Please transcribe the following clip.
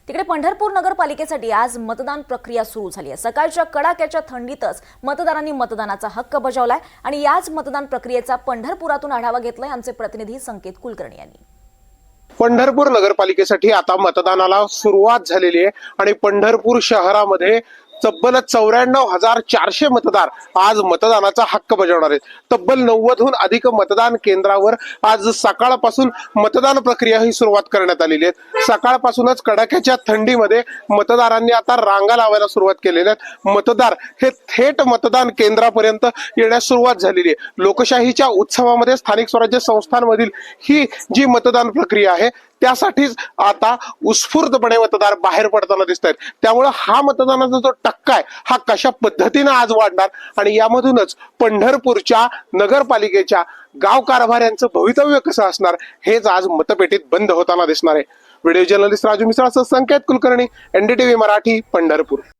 तिकडे पंढरपूर नगरपालिकेसाठी आज मतदान प्रक्रिया सुरू झाली आहे। सकाळच्या कडाक्याच्या थंडीतच मतदारांनी मतदानाचा हक्क बजावलाय आणि याच मतदान प्रक्रियेचा पंढरपुरातून आढावा घेतलाय आमचे प्रतिनिधी संकेत कुलकर्णी यांनी। पंढरपूर नगरपालिकेसाठी आता मतदानाला सुरुवात झालेली आहे आणि पंढरपूर शहरामध्ये तब्बल 94,400 मतदार आज मतदानाचा हक्क बजावणार आहेत। तब्बल 90हून अधिक मतदान केंद्रावर आज सकाळपासून मतदान प्रक्रिया ही सुरुवात करण्यात आलेली आहे। सकाळपासूनच कडाक्याच्या थंडीमध्ये मतदारांनी आता रांगा लावायला सुरुवात केलेली आहे। मतदार हे थेट मतदान केंद्रापर्यंत येण्यास सुरुवात झालेली आहे। लोकशाहीच्या उत्सवामध्ये स्थानिक स्वराज्य संस्थांमधील ही जी मतदान प्रक्रिया आहे त्यासाठीच आता उत्स्फूर्तपणे मतदार बाहेर पडताना दिसत आहेत। त्यामुळे हा मतदानाचा जो टक्का आहे हा कशा पद्धतीने आज वाढणार आणि यामधूनच पंढरपूरच्या नगरपालिकेच्या गाव कारभाऱ्यांचं भवितव्य कसं असणार हेच आज मतपेटीत बंद होताना दिसणार आहे। व्हिडिओ जर्नलिस्ट राजू मिसाळ, संकेत कुलकर्णी, NDTV मराठी, पंढरपूर।